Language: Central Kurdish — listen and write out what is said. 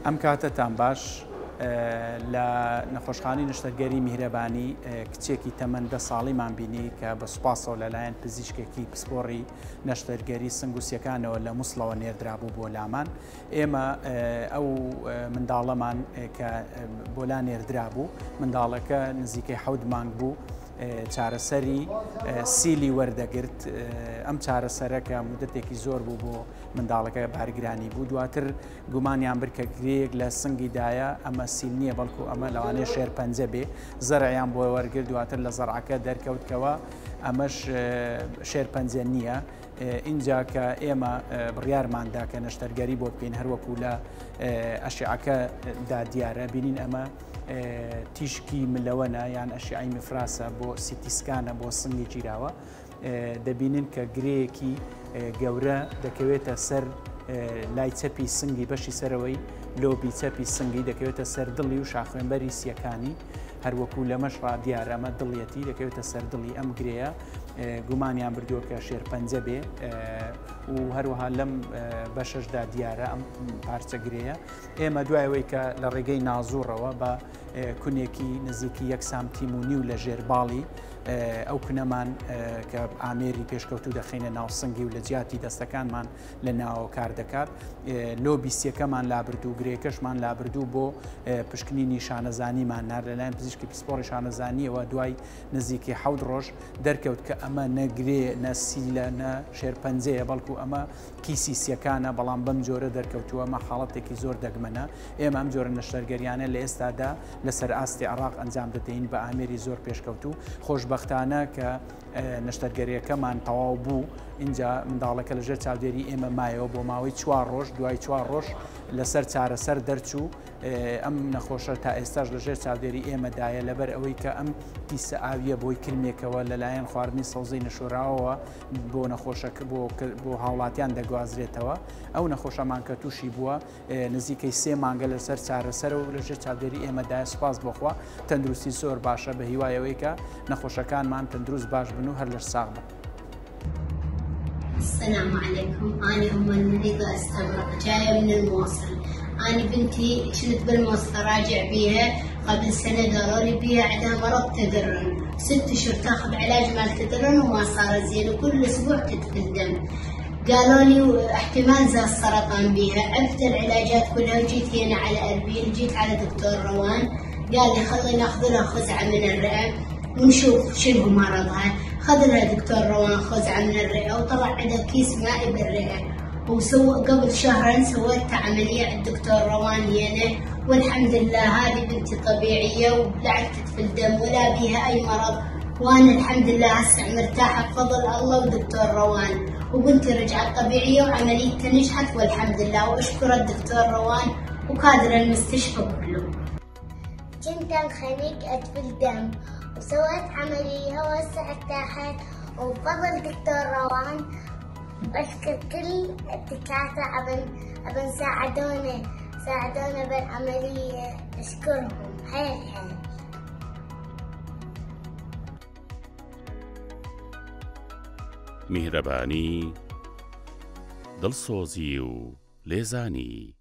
ئەم کاتتان باش لە نەخۆشخانەی نیشتەرگەری میهرەبانی کچێکی تەمەن 10 ساڵیمان بینی کە بە سوپاسەوە لەلایەن پزیشکێکی پسپۆڕی نەشتەرگەری سنگوسیەکانەوە لە مووسڵەوە نێردرابوو بۆ لامان. ئێمە ئەو منداڵەمان کە بۆ لا نێردرابوو، منداڵەکە نزیکەی 7 مانگ بوو، چارەسەری سیلی وەردەگرت. ئەم چارەسەرە کە مودەتێکی زۆر بوو بۆ منداڵەکە بارگرانی بوو. دواتر گومانیان برکە گرێک لە سنگیدایە، ئەمە سیل نییە بەڵکو ئەمە لەوانەیە شێرپەنجە بێ، زەرعیان بۆ وەرگرت. دواتر لە زەرعەکە دەرکەوتکەوە ئەمەش شێرپەنجە نییە. اینجا کە ئێمە بڕیارماندا کە نەشتەرگەری بۆ بکەین هەروەکو لە ئەشعەکەدا دیارە بینین ئەمە تیشکی ملەوەنە یان ئەشعی مفراسە بۆ سیتیسکانە بۆ سنگی گیراوە. دەبینن کە گرەیەکی گەورە دەکەوێتە سەر لای چەپی سنگی بەشی سەرەوەی لۆبی چەپی سنگی دەکەوێتە سەر دڵی و شاخوێنبەری سیەکانی، هەروەکو لەمەش ڕادیارە ئەمە دڵیەتی دەکەوێتە سەر دڵی ئەم گرەیە. گومانیان بردووە کە شێرپەنجە بێ و هەروەها لەم بەشەشدا دیارە ئەم پارچە گرەیە. ئێمە دوایەوەی کە لە ڕێگەی نازوڕەوە بە کونێکی نزیکی 1 سانتیم و نیو لە ژێرباڵی ئەو کونەمان کە ئامێری پێشکەوتوو دەخینە ناو سنگی و لە جیاتی دەستەکانمان لە ناوە کار دەکات. لۆبی سیەکەمان لابردوو، گرێکەشمان لابردوو بۆ پشکنینی شانەزانیمان نار لەلایەن پزیشکی پسپۆڕی شانەزانیەوە. دوای نزیکی 7 ڕۆژ دەرکەوت کە ئەمە نەگرێ نە سیلە نە شێرپەنجەیە، بەڵکو ئەمە کیسی سیەکانە، بەڵام بەم جۆرە دەرکەوتووە. ئەمە حاڵەتێکی زۆر دەگمەنە. ئێمە ئەم جۆرە نەشتەرگەریانە لە ئێستادا لەسەر ئاستی عێراق ئەنجام دەدەین بە ئامێری زۆر پێشکەوتوو. خۆشبەختانە کە نەشتەرگەریەکەمان تەواو بوو. اینجا منداڵەکە لەژێر چاودێری ئێمە مایەوە بۆ ماوەی 4 ڕۆژ. دوای 4 ڕۆژ لەسەر چارەسەر دەرچوو. ئەم نەخۆشە تا ئێستاش لەژێر چاودێری ئێمەدایە، لەبەر ئەوەی کە ئەم پیسە ئاویە بۆی کرمێکەوە لەلایەن خواردنی سەوزەی نەشۆراوەوە بۆ نەخۆشەکە بۆ هاوڵاتیان دەگوازرێتەوە. ئەو نەخۆشەمان کە تووشی بووە نزیکەی 3 مانگە لەسەر چارەسەر و لەژێر چاودێری ئێمەدایە. سوپاس بۆخوا، تەندروستی زۆر باشە بە هیوایەوەی کە نەخۆشەکانمان تەندروست باش بن و هەر لەش ساغ بن. السلام عليكم، أنا أم المريضة استبرق جاية من الموصل. أنا بنتي كنت بالموصل راجع بيها قبل سنة، قالوا لي بيها عندها مرض تدرن، 6 أشهر تاخذ علاج مال تدرن وما صار زين، وكل أسبوع تدفن دم. قالوا لي احتمال زاد السرطان بيها. عرفت العلاجات كلها وجيت هنا على أربيل، جيت على دكتور روان قال لي خلي ناخذ لها خزعة من الرئة ونشوف شنو مرضها. خذ لها دكتور روان خزعة من الرئة وطلع عندها كيس مائي بالرئة، وسوى قبل شهرين سويت عملية عند الدكتور روان هنا، والحمد لله هذه بنتي طبيعية وبلعت في الدم ولا بيها أي مرض، وأنا الحمد لله هسه مرتاحة بفضل الله ودكتور روان، وبنتي رجعت طبيعية وعمليتها نجحت والحمد لله، وأشكر الدكتور روان وكادر المستشفى كله. كنت انخنق أدفل دم وسويت عملية وهسه ارتاحت وبفضل دكتور روان. بشكر كل الدكاترة أبن ساعدونا بالعملية، أشكرهم حيل حيل. میهرەبانی، دڵسۆزی و لێزانی.